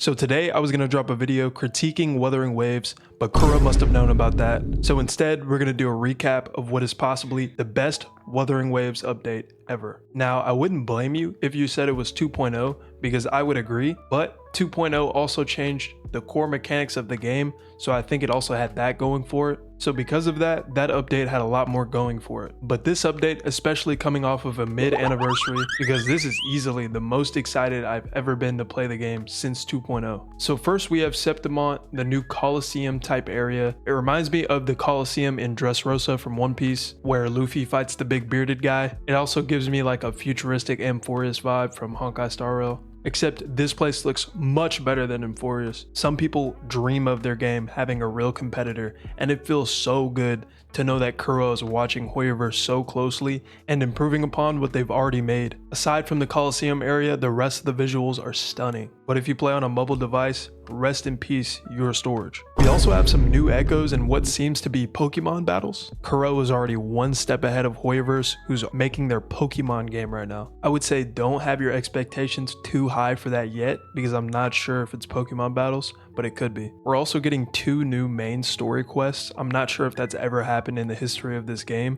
So today I was going to drop a video critiquing Wuthering Waves, but Kuro must have known about that. So instead, we're going to do a recap of what is possibly the best Wuthering Waves update ever. Now, I wouldn't blame you if you said it was 2.0 because I would agree, but 2.0 also changed the core mechanics of the game, so I think it also had that going for it. So because of that, that update had a lot more going for it. But this update, especially coming off of a mid-anniversary, because this is easily the most excited I've ever been to play the game since 2.0. So first we have Septimont, the new Coliseum type area. It reminds me of the Coliseum in Dressrosa from One Piece, where Luffy fights the big bearded guy. It also gives me like a futuristic Amphoreus vibe from Honkai Star Rail. Except this place looks much better than Amphoreus. Some people dream of their game having a real competitor, and it feels so good to know that Kuro is watching Hoyoverse so closely and improving upon what they've already made. Aside from the Coliseum area, the rest of the visuals are stunning. But if you play on a mobile device, rest in peace, your storage. We also have some new echoes in what seems to be Pokemon battles. Kuro is already one step ahead of Hoyoverse, who's making their Pokemon game right now. I would say don't have your expectations too high for that yet, because I'm not sure if it's Pokemon battles, but it could be. We're also getting 2 new main story quests. I'm not sure if that's ever happened in the history of this game.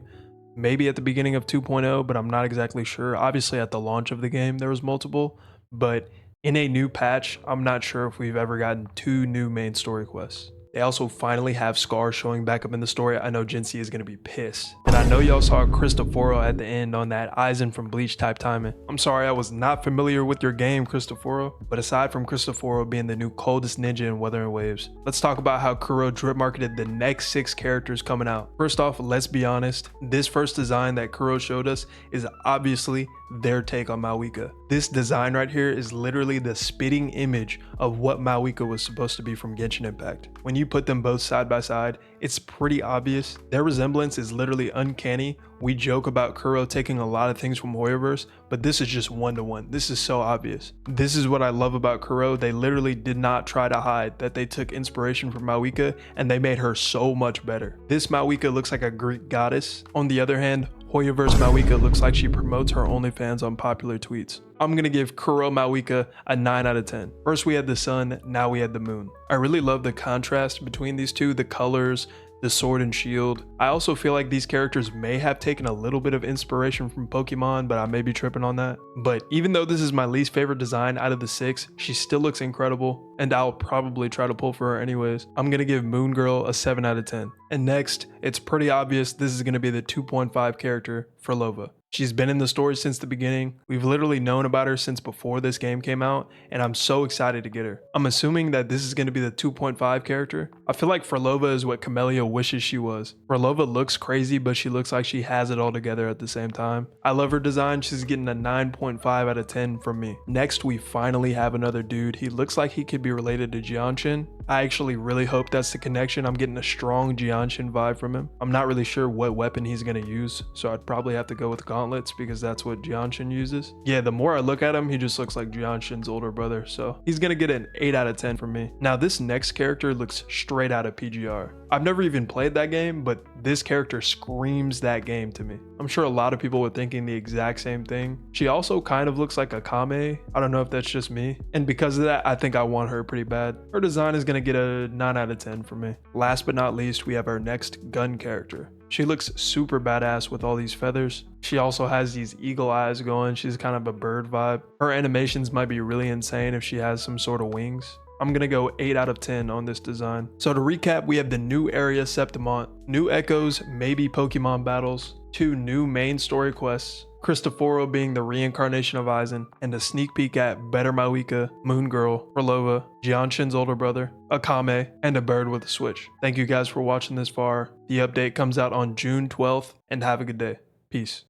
Maybe at the beginning of 2.0, but I'm not exactly sure. Obviously at the launch of the game there was multiple, but in a new patch, I'm not sure if we've ever gotten 2 new main story quests. They also finally have Scar showing back up in the story. I know Jinsei is going to be pissed. And I know y'all saw Cristoforo at the end on that Aizen from Bleach type timing. I'm sorry I was not familiar with your game, Cristoforo. But aside from Cristoforo being the new coldest ninja in Wuthering Waves, let's talk about how Kuro drip marketed the next 6 characters coming out. First off, let's be honest. This first design that Kuro showed us is obviously their take on Mawika. This design right here is literally the spitting image of what Mawika was supposed to be from Genshin Impact. When you put them both side by side, it's pretty obvious. Their resemblance is literally uncanny. We joke about Kuro taking a lot of things from Hoyoverse, but this is just one-to-one. This is so obvious. This is what I love about Kuro. They literally did not try to hide that they took inspiration from Mawika, and they made her so much better. This Mawika looks like a Greek goddess. On the other hand, Hoyoverse Mawika looks like she promotes her OnlyFans on popular tweets. I'm gonna give Kuro Mawika a 9 out of 10. First we had the sun, now we had the moon. I really love the contrast between these two, the colors, the sword and shield. I also feel like these characters may have taken a little bit of inspiration from Pokemon, but I may be tripping on that. But even though this is my least favorite design out of the 6, she still looks incredible, and I'll probably try to pull for her anyways. I'm gonna give Moon Girl a 7 out of 10. And next, it's pretty obvious this is gonna be the 2.5 character, Frolova. She's been in the story since the beginning. We've literally known about her since before this game came out, and I'm so excited to get her. I'm assuming that this is going to be the 2.5 character. I feel like Frolova is what Camellia wishes she was. Frolova looks crazy, but she looks like she has it all together at the same time. I love her design. She's getting a 9.5 out of 10 from me. Next, we finally have another dude. He looks like he could be related to Jianshin. I actually really hope that's the connection. I'm getting a strong Jianshin vibe from him. I'm not really sure what weapon he's going to use, so I'd probably have to go with Gauntlets because that's what Jianshin uses. Yeah, the more I look at him, he just looks like Jianshin's older brother, so he's going to get an 8 out of 10 from me. Now, this next character looks straight out of PGR. I've never even played that game, but this character screams that game to me. I'm sure a lot of people were thinking the exact same thing. She also kind of looks like a Kame. I don't know if that's just me. And because of that, I think I want her pretty bad. Her design is going to get a 9 out of 10 from me. Last but not least, we have our next gun character. She looks super badass with all these feathers. She also has these eagle eyes going. She's kind of a bird vibe. Her animations might be really insane if she has some sort of wings. I'm gonna go 8 out of 10 on this design. So to recap, we have the new area Septimont, new echoes, maybe Pokemon battles, 2 new main story quests, Cristoforo being the reincarnation of Aizen, and a sneak peek at Better Mawika, Moon Girl, Frolova, Jianshin's older brother, Akame, and a bird with a switch. Thank you guys for watching this far. The update comes out on June 12th, and have a good day. Peace.